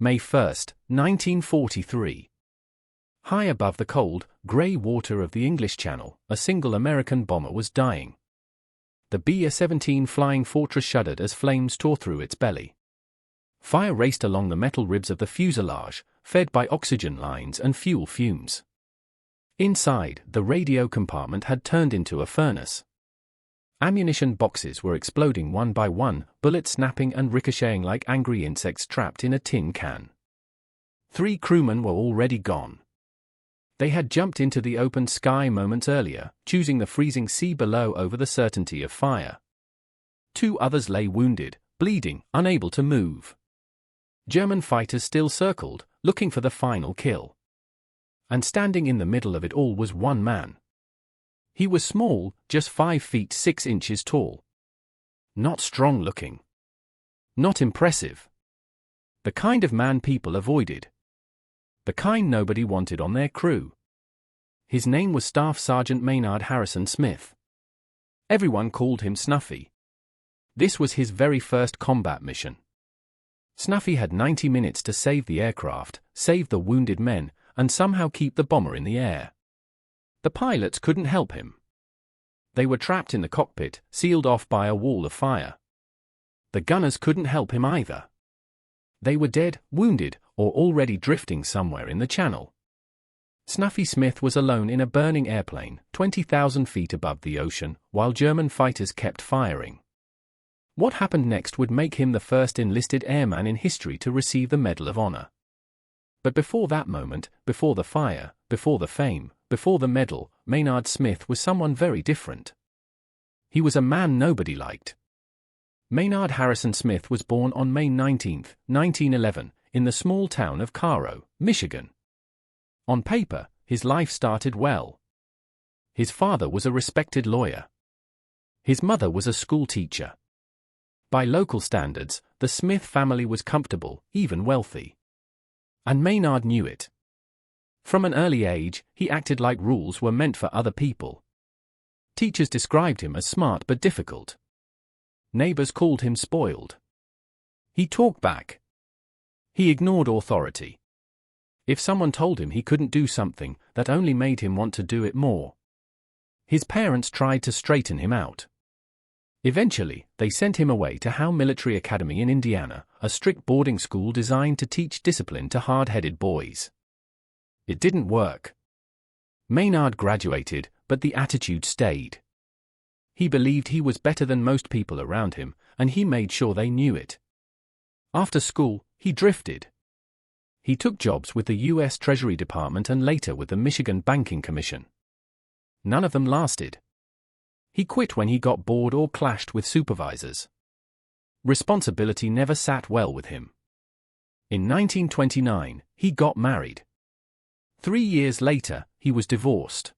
May 1, 1943. High above the cold, grey water of the English Channel, a single American bomber was dying. The B-17 flying fortress shuddered as flames tore through its belly. Fire raced along the metal ribs of the fuselage, fed by oxygen lines and fuel fumes. Inside, the radio compartment had turned into a furnace. Ammunition boxes were exploding one by one, bullets snapping and ricocheting like angry insects trapped in a tin can. 3 crewmen were already gone. They had jumped into the open sky moments earlier, choosing the freezing sea below over the certainty of fire. 2 others lay wounded, bleeding, unable to move. German fighters still circled, looking for the final kill. And standing in the middle of it all was one man. He was small, just 5 feet 6 inches tall. Not strong-looking. Not impressive. The kind of man people avoided. The kind nobody wanted on their crew. His name was Staff Sergeant Maynard Harrison Smith. Everyone called him Snuffy. This was his very first combat mission. Snuffy had 90 minutes to save the aircraft, save the wounded men, and somehow keep the bomber in the air. The pilots couldn't help him. They were trapped in the cockpit, sealed off by a wall of fire. The gunners couldn't help him either. They were dead, wounded, or already drifting somewhere in the channel. Snuffy Smith was alone in a burning airplane, 20,000 feet above the ocean, while German fighters kept firing. What happened next would make him the first enlisted airman in history to receive the Medal of Honor. But before that moment, before the fire, before the fame, before the medal, Maynard Smith was someone very different. He was a man nobody liked. Maynard Harrison Smith was born on May 19, 1911, in the small town of Cairo, Michigan. On paper, his life started well. His father was a respected lawyer. His mother was a school teacher. By local standards, the Smith family was comfortable, even wealthy. And Maynard knew it. From an early age, he acted like rules were meant for other people. Teachers described him as smart but difficult. Neighbors called him spoiled. He talked back. He ignored authority. If someone told him he couldn't do something, that only made him want to do it more. His parents tried to straighten him out. Eventually, they sent him away to Howe Military Academy in Indiana, a strict boarding school designed to teach discipline to hard-headed boys. It didn't work. Maynard graduated, but the attitude stayed. He believed he was better than most people around him, and he made sure they knew it. After school, he drifted. He took jobs with the U.S. Treasury Department and later with the Michigan Banking Commission. None of them lasted. He quit when he got bored or clashed with supervisors. Responsibility never sat well with him. In 1929, he got married. 3 years later, he was divorced.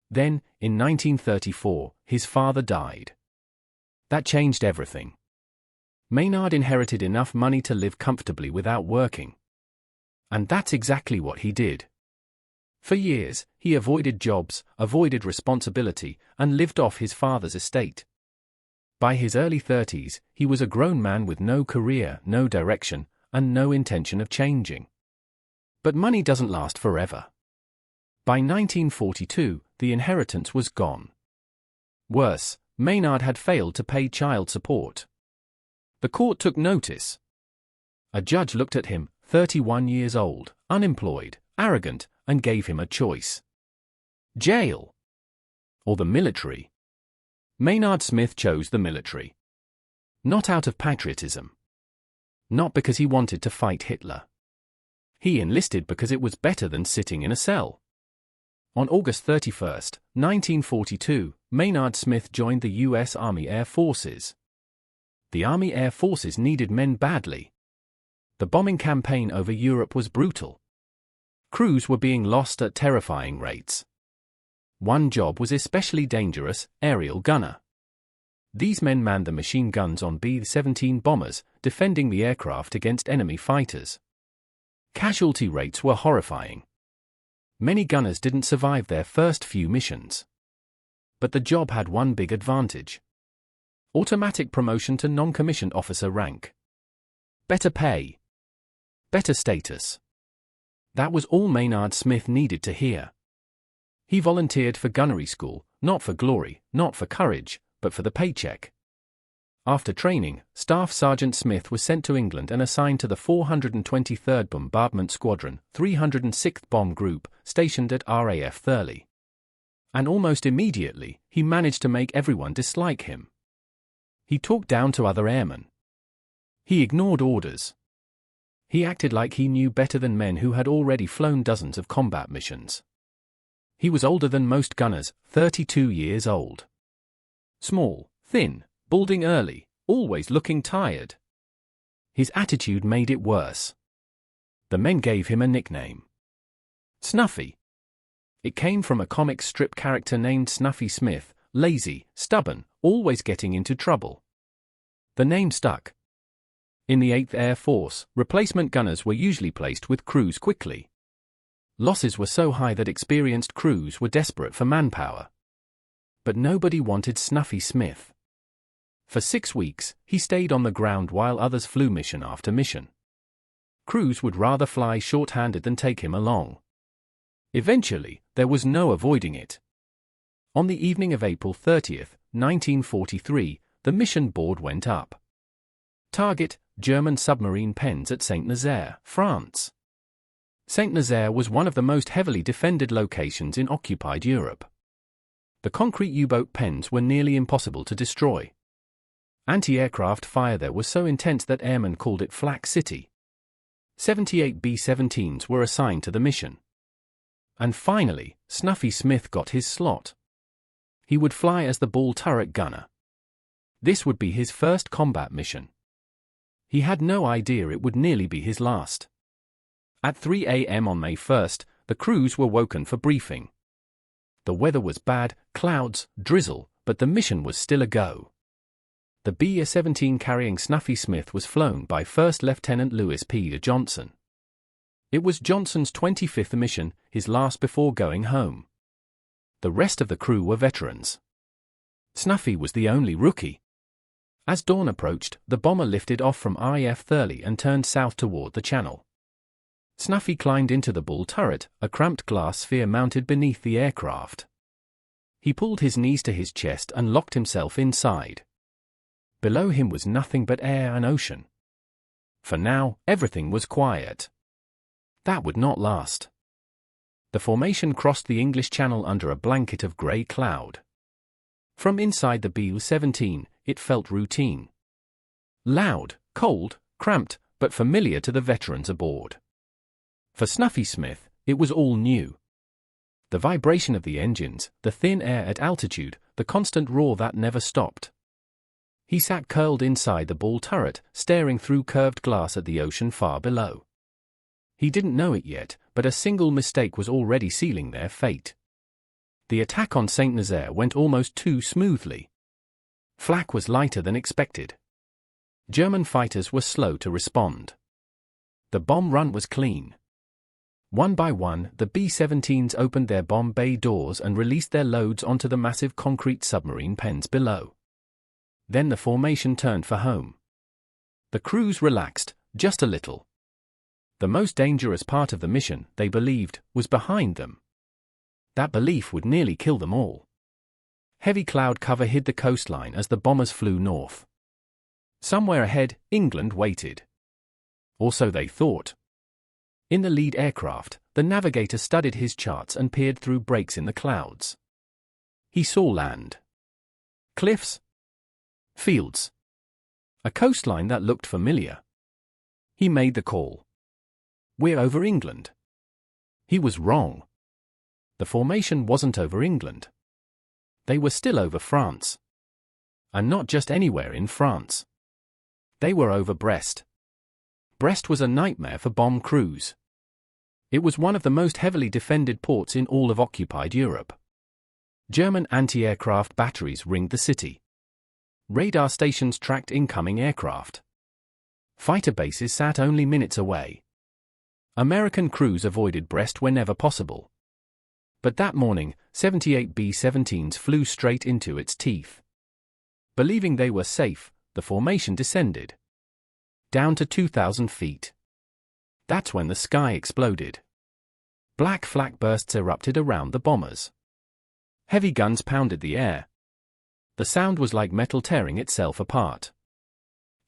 Then, in 1934, his father died. That changed everything. Maynard inherited enough money to live comfortably without working. And that's exactly what he did. For years, he avoided jobs, avoided responsibility, and lived off his father's estate. By his early 30s, he was a grown man with no career, no direction, and no intention of changing. But money doesn't last forever. By 1942, the inheritance was gone. Worse, Maynard had failed to pay child support. The court took notice. A judge looked at him, 31 years old, unemployed, arrogant, and gave him a choice. Jail. Or the military. Maynard Smith chose the military. Not out of patriotism. Not because he wanted to fight Hitler. He enlisted because it was better than sitting in a cell. On August 31, 1942, Maynard Smith joined the U.S. Army Air Forces. The Army Air Forces needed men badly. The bombing campaign over Europe was brutal. Crews were being lost at terrifying rates. One job was especially dangerous: aerial gunner. These men manned the machine guns on B-17 bombers, defending the aircraft against enemy fighters. Casualty rates were horrifying. Many gunners didn't survive their first few missions. But the job had one big advantage: automatic promotion to non-commissioned officer rank. Better pay. better status. That was all Maynard Smith needed to hear. He volunteered for gunnery school, not for glory, not for courage, but for the paycheck. After training, Staff Sergeant Smith was sent to England and assigned to the 423rd Bombardment Squadron, 306th Bomb Group, stationed at RAF Thurley. And almost immediately, he managed to make everyone dislike him. He talked down to other airmen. He ignored orders. He acted like he knew better than men who had already flown dozens of combat missions. He was older than most gunners, 32 years old. Small, thin, balding early, always looking tired. His attitude made it worse. The men gave him a nickname. Snuffy. It came from a comic strip character named Snuffy Smith, lazy, stubborn, always getting into trouble. The name stuck. In the 8th Air Force, replacement gunners were usually placed with crews quickly. Losses were so high that experienced crews were desperate for manpower. But nobody wanted Snuffy Smith. For 6 weeks, he stayed on the ground while others flew mission after mission. Crews would rather fly short-handed than take him along. Eventually, there was no avoiding it. On the evening of April 30, 1943, the mission board went up. Target: German submarine pens at Saint-Nazaire, France. Saint-Nazaire was one of the most heavily defended locations in occupied Europe. The concrete U-boat pens were nearly impossible to destroy. Anti-aircraft fire there was so intense that airmen called it Flak City. 78 B-17s were assigned to the mission. And finally, Snuffy Smith got his slot. He would fly as the ball turret gunner. This would be his first combat mission. He had no idea it would nearly be his last. At 3 a.m. on May 1st, the crews were woken for briefing. The weather was bad, clouds, drizzle, but the mission was still a go. The B-17 carrying Snuffy Smith was flown by First Lieutenant Louis P. Johnson. It was Johnson's 25th mission, his last before going home. The rest of the crew were veterans. Snuffy was the only rookie. As dawn approached, the bomber lifted off from RAF Thurley and turned south toward the channel. Snuffy climbed into the bull turret, a cramped glass sphere mounted beneath the aircraft. He pulled his knees to his chest and locked himself inside. Below him was nothing but air and ocean. For now, everything was quiet. That would not last. The formation crossed the English Channel under a blanket of grey cloud. From inside the B-17, it felt routine. Loud, cold, cramped, but familiar to the veterans aboard. For Snuffy Smith, it was all new. The vibration of the engines, the thin air at altitude, the constant roar that never stopped. He sat curled inside the ball turret, staring through curved glass at the ocean far below. He didn't know it yet, but a single mistake was already sealing their fate. The attack on Saint-Nazaire went almost too smoothly. Flak was lighter than expected. German fighters were slow to respond. The bomb run was clean. One by one, the B-17s opened their bomb bay doors and released their loads onto the massive concrete submarine pens below. Then the formation turned for home. The crews relaxed, just a little. The most dangerous part of the mission, they believed, was behind them. That belief would nearly kill them all. Heavy cloud cover hid the coastline as the bombers flew north. Somewhere ahead, England waited. Or so they thought. In the lead aircraft, the navigator studied his charts and peered through breaks in the clouds. He saw land. Cliffs. Fields. A coastline that looked familiar. He made the call. "We're over England." He was wrong. The formation wasn't over England. They were still over France. And not just anywhere in France. They were over Brest. Brest was a nightmare for bomb crews. It was one of the most heavily defended ports in all of occupied Europe. German anti-aircraft batteries ringed the city. Radar stations tracked incoming aircraft. Fighter bases sat only minutes away. American crews avoided Brest whenever possible. But that morning, 78 B-17s flew straight into its teeth. Believing they were safe, the formation descended. Down to 2,000 feet. That's when the sky exploded. Black flak bursts erupted around the bombers. Heavy guns pounded the air. The sound was like metal tearing itself apart.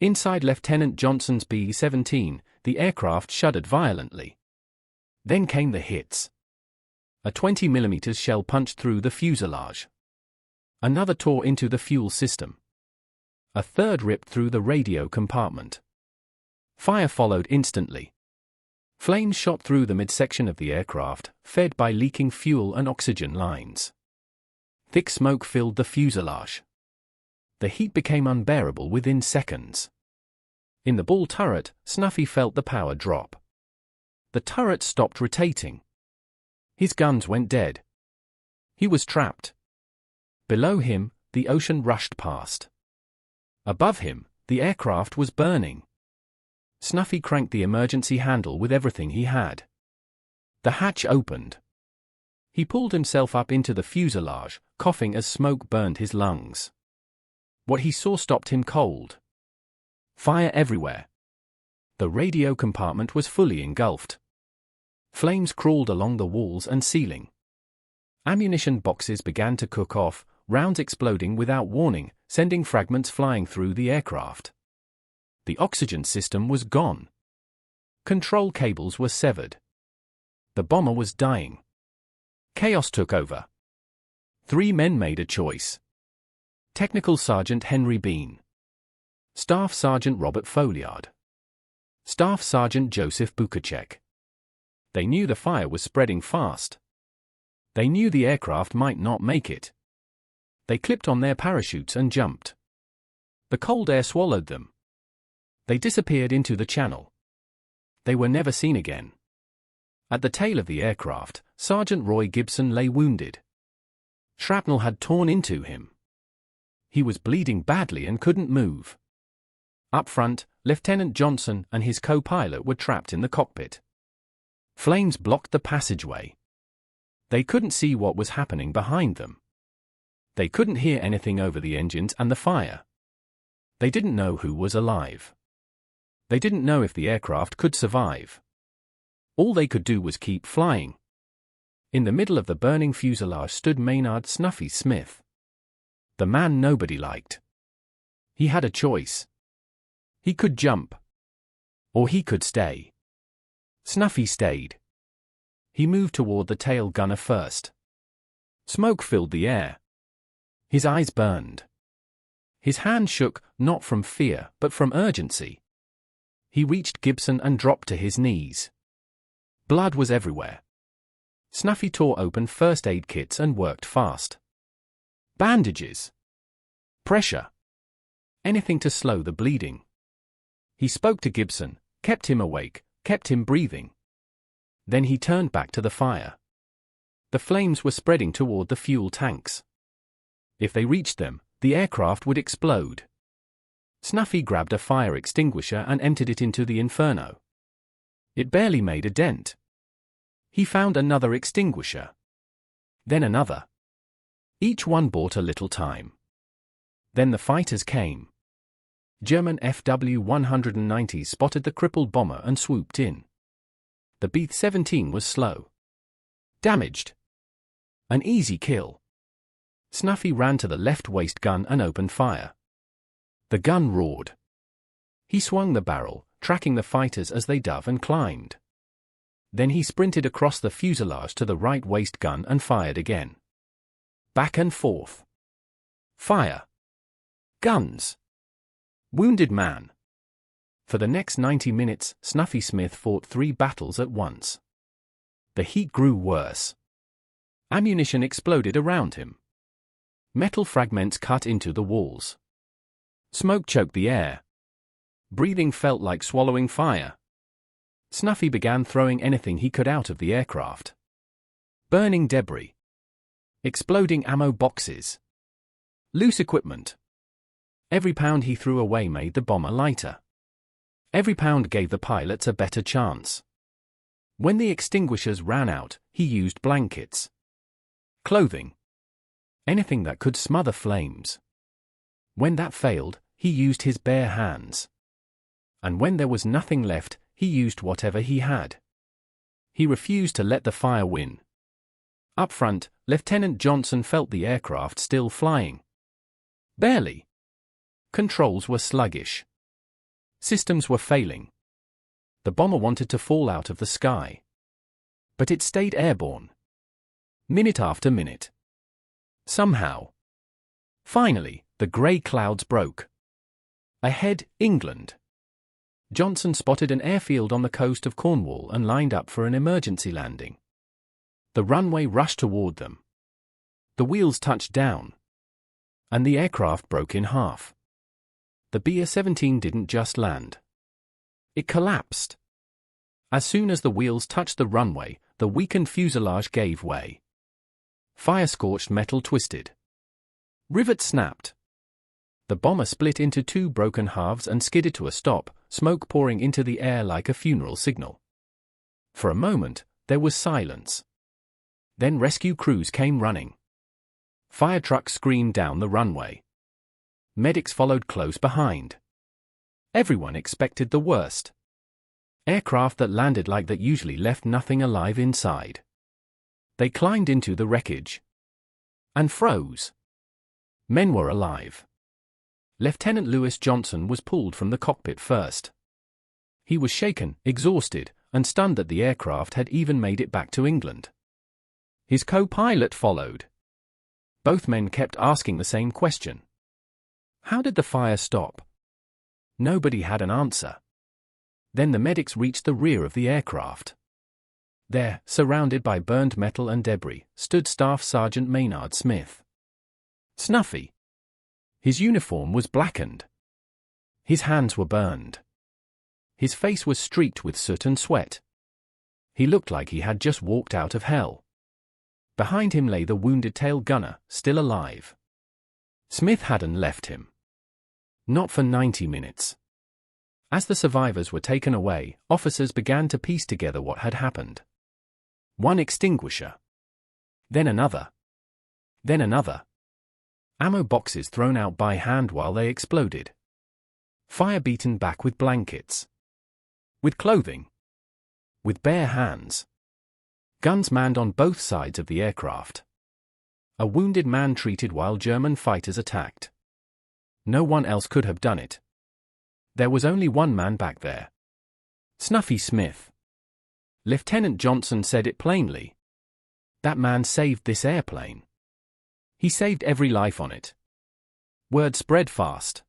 Inside Lieutenant Johnson's B-17, the aircraft shuddered violently. Then came the hits. A 20mm shell punched through the fuselage. Another tore into the fuel system. A third ripped through the radio compartment. Fire followed instantly. Flames shot through the midsection of the aircraft, fed by leaking fuel and oxygen lines. Thick smoke filled the fuselage. The heat became unbearable within seconds. In the ball turret, Snuffy felt the power drop. The turret stopped rotating. His guns went dead. He was trapped. Below him, the ocean rushed past. Above him, the aircraft was burning. Snuffy cranked the emergency handle with everything he had. The hatch opened. He pulled himself up into the fuselage, coughing as smoke burned his lungs. What he saw stopped him cold. Fire everywhere. The radio compartment was fully engulfed. Flames crawled along the walls and ceiling. Ammunition boxes began to cook off, rounds exploding without warning, sending fragments flying through the aircraft. The oxygen system was gone. Control cables were severed. The bomber was dying. Chaos took over. 3 men made a choice. Technical Sergeant Henry Bean. Staff Sergeant Robert Folliard. Staff Sergeant Joseph Bukacek. They knew the fire was spreading fast. They knew the aircraft might not make it. They clipped on their parachutes and jumped. The cold air swallowed them. They disappeared into the channel. They were never seen again. At the tail of the aircraft, Sergeant Roy Gibson lay wounded. Shrapnel had torn into him. He was bleeding badly and couldn't move. Up front, Lieutenant Johnson and his co-pilot were trapped in the cockpit. Flames blocked the passageway. They couldn't see what was happening behind them. They couldn't hear anything over the engines and the fire. They didn't know who was alive. They didn't know if the aircraft could survive. All they could do was keep flying. In the middle of the burning fuselage stood Maynard Snuffy Smith. The man nobody liked. He had a choice. He could jump. Or he could stay. Snuffy stayed. He moved toward the tail gunner first. Smoke filled the air. His eyes burned. His hand shook, not from fear, but from urgency. He reached Gibson and dropped to his knees. Blood was everywhere. Snuffy tore open first aid kits and worked fast. Bandages. Pressure. Anything to slow the bleeding. He spoke to Gibson, kept him awake, kept him breathing. Then he turned back to the fire. The flames were spreading toward the fuel tanks. If they reached them, the aircraft would explode. Snuffy grabbed a fire extinguisher and emptied it into the inferno. It barely made a dent. He found another extinguisher. Then another. Each one bought a little time. Then the fighters came. German FW-190s spotted the crippled bomber and swooped in. The B-17 was slow. Damaged. An easy kill. Snuffy ran to the left waist gun and opened fire. The gun roared. He swung the barrel, tracking the fighters as they dove and climbed. Then he sprinted across the fuselage to the right waist gun and fired again. Back and forth. Fire. Guns. Wounded man. For the next 90 minutes, Snuffy Smith fought 3 battles at once. The heat grew worse. Ammunition exploded around him. Metal fragments cut into the walls. Smoke choked the air. Breathing felt like swallowing fire. Snuffy began throwing anything he could out of the aircraft. Burning debris. Exploding ammo boxes. Loose equipment. Every pound he threw away made the bomber lighter. Every pound gave the pilots a better chance. When the extinguishers ran out, he used blankets. Clothing. Anything that could smother flames. When that failed, he used his bare hands. And when there was nothing left, he used whatever he had. He refused to let the fire win. Up front, Lieutenant Johnson felt the aircraft still flying. Barely. Controls were sluggish. Systems were failing. The bomber wanted to fall out of the sky. But it stayed airborne. Minute after minute. Somehow. Finally, the grey clouds broke. Ahead, England. Johnson spotted an airfield on the coast of Cornwall and lined up for an emergency landing. The runway rushed toward them. The wheels touched down. And the aircraft broke in half. The B-17 didn't just land. It collapsed. As soon as the wheels touched the runway, the weakened fuselage gave way. Fire-scorched metal twisted. Rivets snapped. The bomber split into two broken halves and skidded to a stop, smoke pouring into the air like a funeral signal. For a moment, there was silence. Then rescue crews came running. Fire trucks screamed down the runway. Medics followed close behind. Everyone expected the worst. Aircraft that landed like that usually left nothing alive inside. They climbed into the wreckage. And froze. Men were alive. Lieutenant Lewis Johnson was pulled from the cockpit first. He was shaken, exhausted, and stunned that the aircraft had even made it back to England. His co-pilot followed. Both men kept asking the same question. How did the fire stop? Nobody had an answer. Then the medics reached the rear of the aircraft. There, surrounded by burned metal and debris, stood Staff Sergeant Maynard Smith. Snuffy. His uniform was blackened. His hands were burned. His face was streaked with soot and sweat. He looked like he had just walked out of hell. Behind him lay the wounded tail gunner, still alive. Smith hadn't left him. Not for 90 minutes. As the survivors were taken away, officers began to piece together what had happened. One extinguisher. Then another. Then another. Ammo boxes thrown out by hand while they exploded. Fire beaten back with blankets. With clothing. With bare hands. Guns manned on both sides of the aircraft. A wounded man treated while German fighters attacked. No one else could have done it. There was only one man back there. Snuffy Smith. Lieutenant Johnson said it plainly. That man saved this airplane. He saved every life on it. Word spread fast.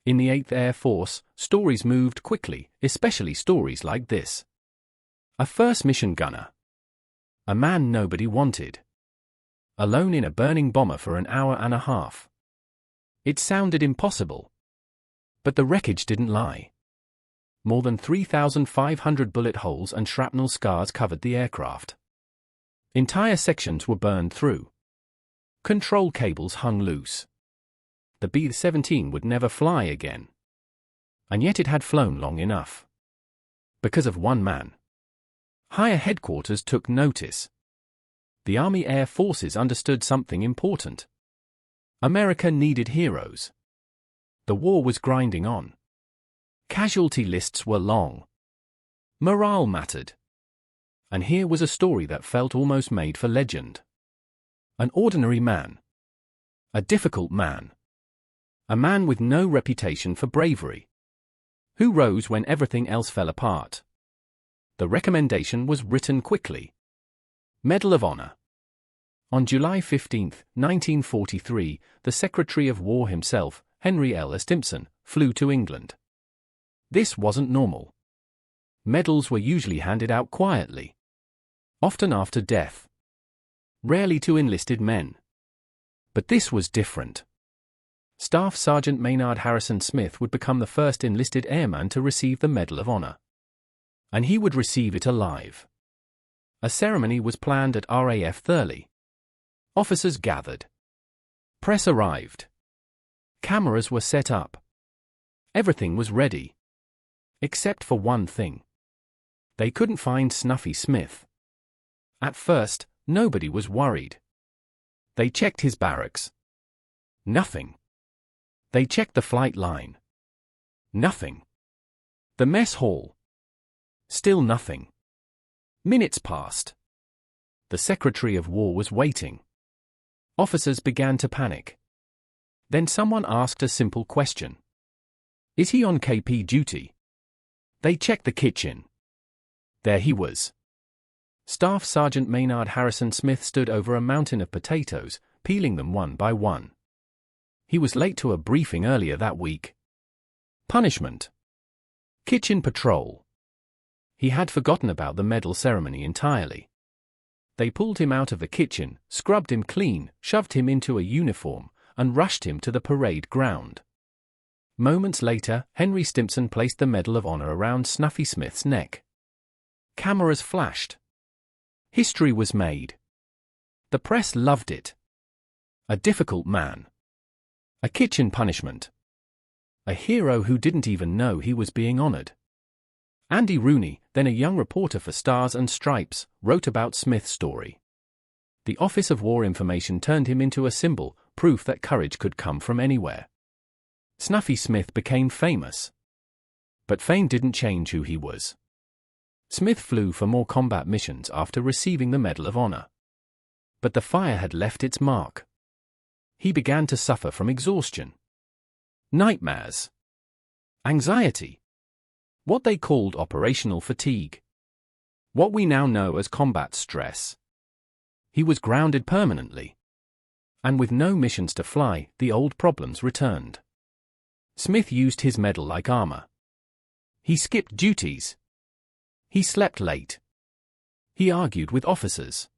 In the 8th Air Force, stories moved quickly, especially stories like this. A first mission gunner. A man nobody wanted. Alone in a burning bomber for an hour and a half. It sounded impossible. But the wreckage didn't lie. More than 3,500 bullet holes and shrapnel scars covered the aircraft. Entire sections were burned through. Control cables hung loose. The B-17 would never fly again. And yet it had flown long enough. Because of one man. Higher headquarters took notice. The Army Air Forces understood something important. America needed heroes. The war was grinding on. Casualty lists were long. Morale mattered. And here was a story that felt almost made for legend. An ordinary man. A difficult man. A man with no reputation for bravery. Who rose when everything else fell apart. The recommendation was written quickly. Medal of Honor. On July 15, 1943, the Secretary of War himself, Henry L. Stimson, flew to England. This wasn't normal. Medals were usually handed out quietly. Often after death. Rarely to enlisted men. But this was different. Staff Sergeant Maynard Harrison Smith would become the first enlisted airman to receive the Medal of Honor. And he would receive it alive. A ceremony was planned at RAF Thurley. Officers gathered. Press arrived. Cameras were set up. Everything was ready. Except for one thing. They couldn't find Snuffy Smith. At first, nobody was worried. They checked his barracks. Nothing. They checked the flight line. Nothing. The mess hall. Still nothing. Minutes passed. The Secretary of War was waiting. Officers began to panic. Then someone asked a simple question. Is he on KP duty? They checked the kitchen. There he was. Staff Sergeant Maynard Harrison Smith stood over a mountain of potatoes, peeling them one by one. He was late to a briefing earlier that week. Punishment. Kitchen patrol. He had forgotten about the medal ceremony entirely. They pulled him out of the kitchen, scrubbed him clean, shoved him into a uniform, and rushed him to the parade ground. Moments later, Henry Stimson placed the Medal of Honor around Snuffy Smith's neck. Cameras flashed. History was made. The press loved it. A difficult man. A kitchen punishment. A hero who didn't even know he was being honored. Andy Rooney, then a young reporter for Stars and Stripes, wrote about Smith's story. The Office of War Information turned him into a symbol, proof that courage could come from anywhere. Snuffy Smith became famous. But fame didn't change who he was. Smith flew for more combat missions after receiving the Medal of Honor. But the fire had left its mark. He began to suffer from exhaustion. Nightmares. Anxiety. What they called operational fatigue. What we now know as combat stress. He was grounded permanently. And with no missions to fly, the old problems returned. Smith used his medal like armor. He skipped duties. He slept late. He argued with officers.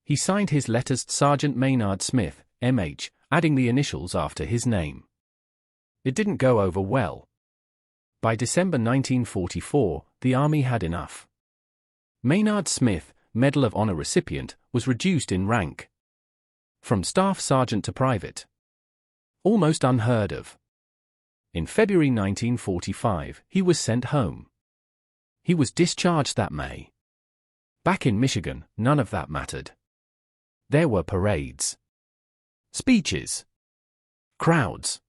He signed his letters Sergeant Maynard Smith, M.H., adding the initials after his name. It didn't go over well. By December 1944, the Army had enough. Maynard Smith, Medal of Honor recipient, was reduced in rank. From staff sergeant to private. Almost unheard of. In February 1945, he was sent home. He was discharged that May. Back in Michigan, none of that mattered. There were parades. Speeches. Crowds.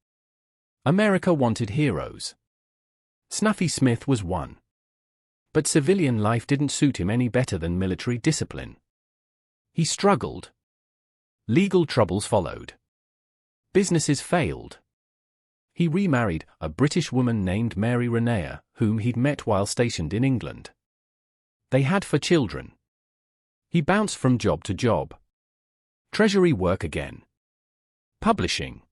America wanted heroes. Snuffy Smith was one. But civilian life didn't suit him any better than military discipline. He struggled. Legal troubles followed. Businesses failed. He remarried a British woman named Mary Renea, whom he'd met while stationed in England. They had 4 children. He bounced from job to job. Treasury work again. Publishing.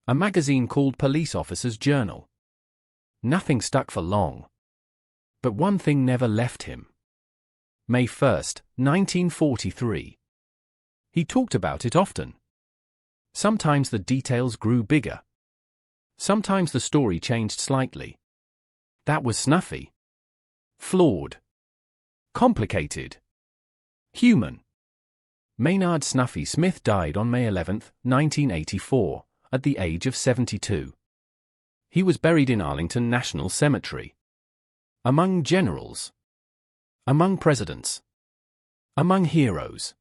A magazine called Police Officer's Journal. Nothing stuck for long. But one thing never left him. May 1st, 1943. He talked about it often. Sometimes the details grew bigger. Sometimes the story changed slightly. That was Snuffy. Flawed. Complicated. Human. Maynard Snuffy Smith died on May 11, 1984, at the age of 72. He was buried in Arlington National Cemetery. Among generals. Among presidents. Among heroes.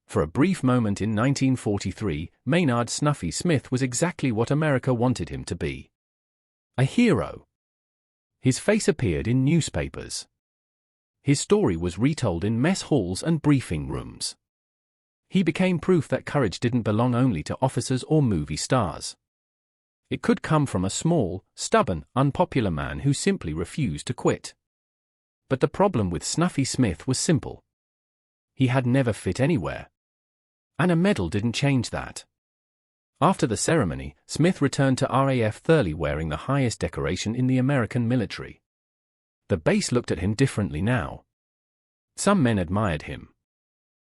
For a brief moment in 1943, Maynard Snuffy Smith was exactly what America wanted him to be. A hero. His face appeared in newspapers. His story was retold in mess halls and briefing rooms. He became proof that courage didn't belong only to officers or movie stars. It could come from a small, stubborn, unpopular man who simply refused to quit. But the problem with Snuffy Smith was simple. He had never fit anywhere. And a medal didn't change that. After the ceremony, Smith returned to RAF Thurley wearing the highest decoration in the American military. The base looked at him differently now. Some men admired him.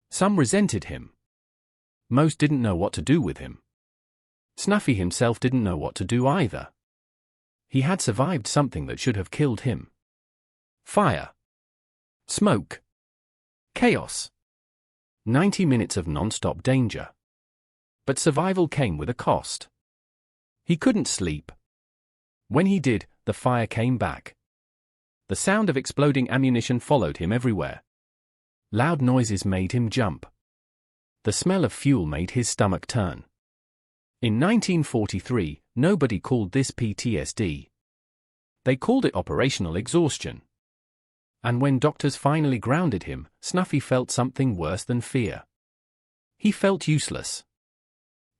Some resented him. Most didn't know what to do with him. Snuffy himself didn't know what to do either. He had survived something that should have killed him. Fire. Smoke. Chaos. 90 minutes of non-stop danger. But survival came with a cost. He couldn't sleep. When he did, the fire came back. The sound of exploding ammunition followed him everywhere. Loud noises made him jump. The smell of fuel made his stomach turn. In 1943, nobody called this PTSD. They called it operational exhaustion. And when doctors finally grounded him, Snuffy felt something worse than fear. He felt useless.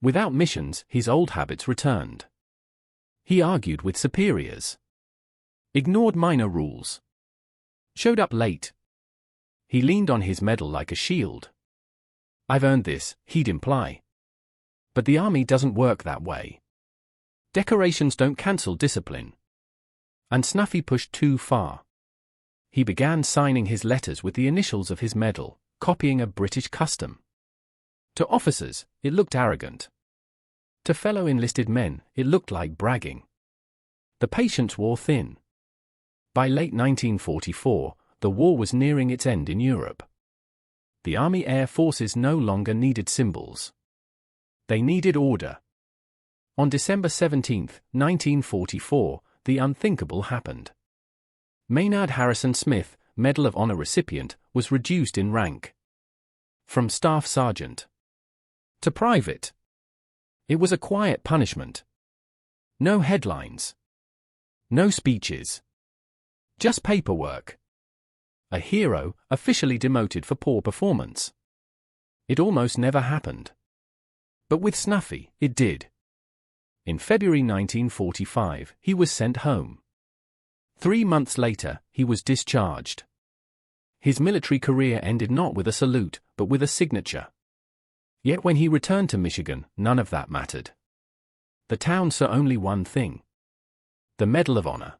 Without missions, his old habits returned. He argued with superiors. Ignored minor rules. Showed up late. He leaned on his medal like a shield. "I've earned this," he'd imply. But the army doesn't work that way. Decorations don't cancel discipline. And Snuffy pushed too far. He began signing his letters with the initials of his medal, copying a British custom. To officers, it looked arrogant. To fellow enlisted men, it looked like bragging. The patience wore thin. By late 1944, the war was nearing its end in Europe. The Army Air Forces no longer needed symbols. They needed order. On December 17, 1944, the unthinkable happened. Maynard Harrison Smith, Medal of Honor recipient, was reduced in rank. From staff sergeant to private. It was a quiet punishment. No headlines. No speeches. Just paperwork. A hero, officially demoted for poor performance. It almost never happened. But with Snuffy, it did. In February 1945, he was sent home. 3 months later, he was discharged. His military career ended not with a salute, but with a signature. Yet when he returned to Michigan, none of that mattered. The town saw only one thing. The Medal of Honor.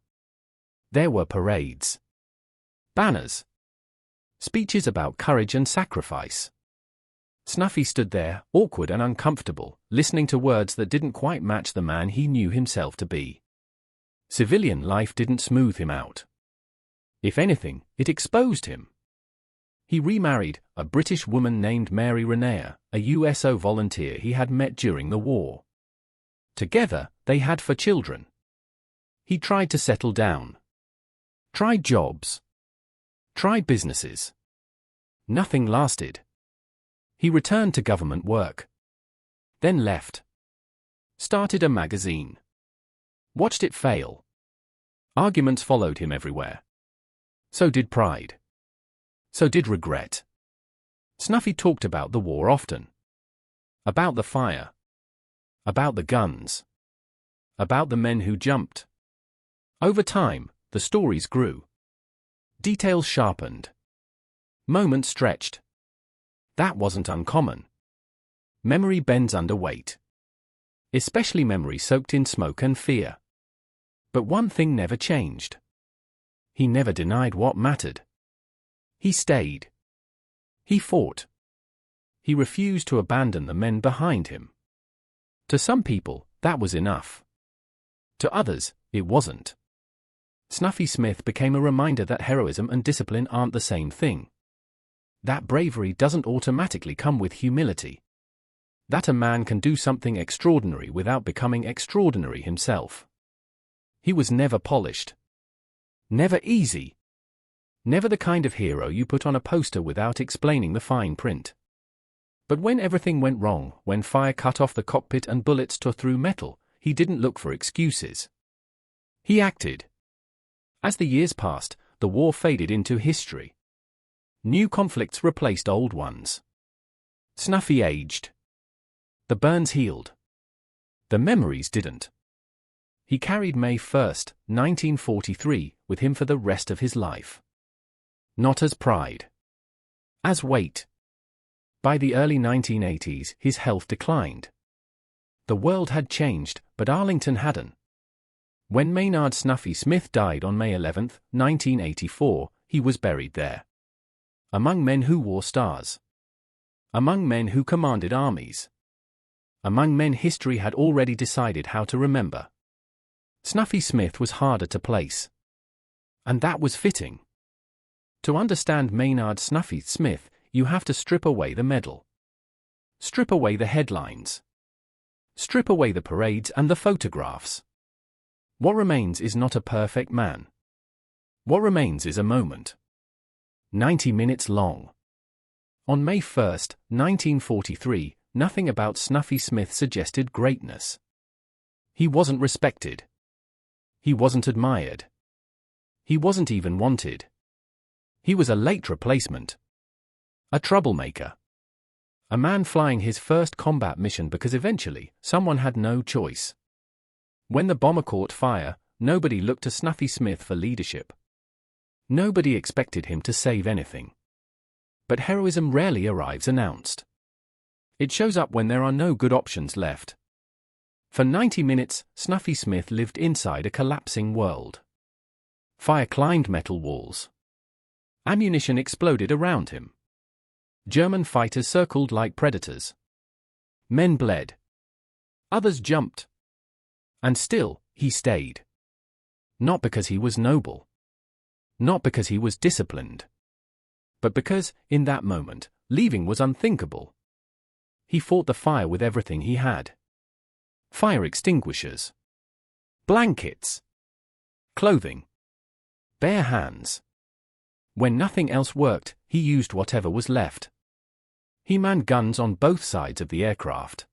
There were parades. Banners. Speeches about courage and sacrifice. Snuffy stood there, awkward and uncomfortable, listening to words that didn't quite match the man he knew himself to be. Civilian life didn't smooth him out. If anything, it exposed him. He remarried a British woman named Mary Renea, a USO volunteer he had met during the war. Together, they had 4 children. He tried to settle down. Tried jobs. Tried businesses. Nothing lasted. He returned to government work. Then left. Started a magazine. Watched it fail. Arguments followed him everywhere. So did pride. So did regret. Snuffy talked about the war often. About the fire. About the guns. About the men who jumped. Over time, the stories grew. Details sharpened. Moments stretched. That wasn't uncommon. Memory bends under weight. Especially memory soaked in smoke and fear. But one thing never changed. He never denied what mattered. He stayed. He fought. He refused to abandon the men behind him. To some people, that was enough. To others, it wasn't. Snuffy Smith became a reminder that heroism and discipline aren't the same thing. That bravery doesn't automatically come with humility. That a man can do something extraordinary without becoming extraordinary himself. He was never polished. Never easy. Never the kind of hero you put on a poster without explaining the fine print. But when everything went wrong, when fire cut off the cockpit and bullets tore through metal, he didn't look for excuses. He acted. As the years passed, the war faded into history. New conflicts replaced old ones. Snuffy aged. The burns healed. The memories didn't. He carried May 1, 1943, with him for the rest of his life. Not as pride. As weight. By the early 1980s, his health declined. The world had changed, but Arlington hadn't. When Maynard Snuffy Smith died on May 11, 1984, he was buried there. Among men who wore stars. Among men who commanded armies. Among men history had already decided how to remember. Snuffy Smith was harder to place. And that was fitting. To understand Maynard Snuffy Smith, you have to strip away the medal. Strip away the headlines. Strip away the parades and the photographs. What remains is not a perfect man. What remains is a moment. 90 minutes long. On May 1, 1943, nothing about Snuffy Smith suggested greatness. He wasn't respected. He wasn't admired. He wasn't even wanted. He was a late replacement. A troublemaker. A man flying his first combat mission because eventually, someone had no choice. When the bomber caught fire, nobody looked to Snuffy Smith for leadership. Nobody expected him to save anything. But heroism rarely arrives announced. It shows up when there are no good options left. For 90 minutes, Snuffy Smith lived inside a collapsing world. Fire climbed metal walls. Ammunition exploded around him. German fighters circled like predators. Men bled. Others jumped. And still, he stayed. Not because he was noble. Not because he was disciplined. But because, in that moment, leaving was unthinkable. He fought the fire with everything he had. Fire extinguishers. Blankets. Clothing. Bare hands. When nothing else worked, he used whatever was left. He manned guns on both sides of the aircraft.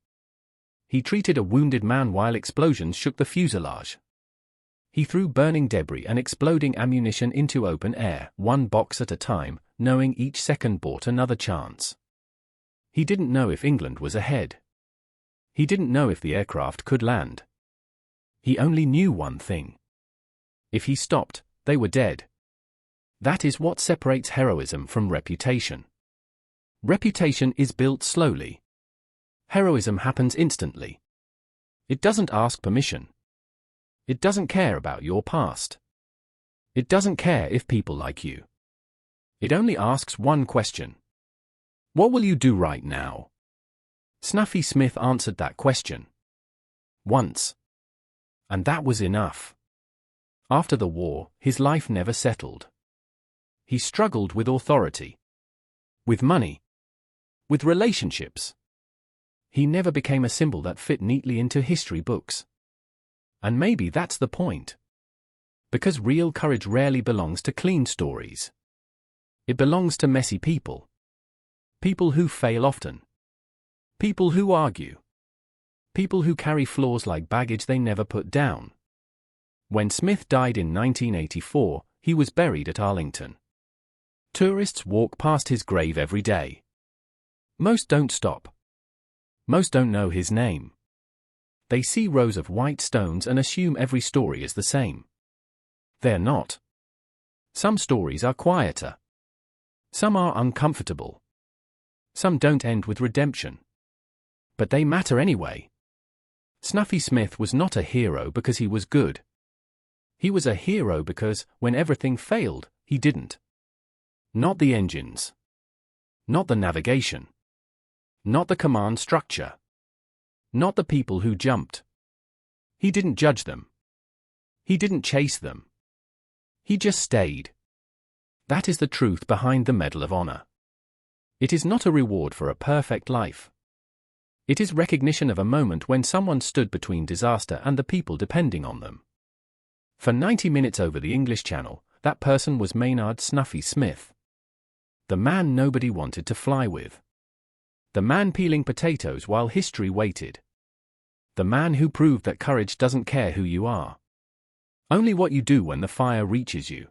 He treated a wounded man while explosions shook the fuselage. He threw burning debris and exploding ammunition into open air, one box at a time, knowing each second brought another chance. He didn't know if England was ahead. He didn't know if the aircraft could land. He only knew one thing. If he stopped, they were dead. That is what separates heroism from reputation. Reputation is built slowly. Heroism happens instantly. It doesn't ask permission. It doesn't care about your past. It doesn't care if people like you. It only asks one question. What will you do right now? Snuffy Smith answered that question. Once. And that was enough. After the war, his life never settled. He struggled with authority. With money. With relationships. He never became a symbol that fit neatly into history books. And maybe that's the point. Because real courage rarely belongs to clean stories. It belongs to messy people. People who fail often. People who argue. People who carry flaws like baggage they never put down. When Smith died in 1984, he was buried at Arlington. Tourists walk past his grave every day. Most don't stop. Most don't know his name. They see rows of white stones and assume every story is the same. They're not. Some stories are quieter. Some are uncomfortable. Some don't end with redemption. But they matter anyway. Snuffy Smith was not a hero because he was good. He was a hero because, when everything failed, he didn't. Not the engines. Not the navigation. Not the command structure. Not the people who jumped. He didn't judge them. He didn't chase them. He just stayed. That is the truth behind the Medal of Honor. It is not a reward for a perfect life. It is recognition of a moment when someone stood between disaster and the people depending on them. For 90 minutes over the English Channel, that person was Maynard Snuffy Smith. The man nobody wanted to fly with. The man peeling potatoes while history waited. The man who proved that courage doesn't care who you are. Only what you do when the fire reaches you.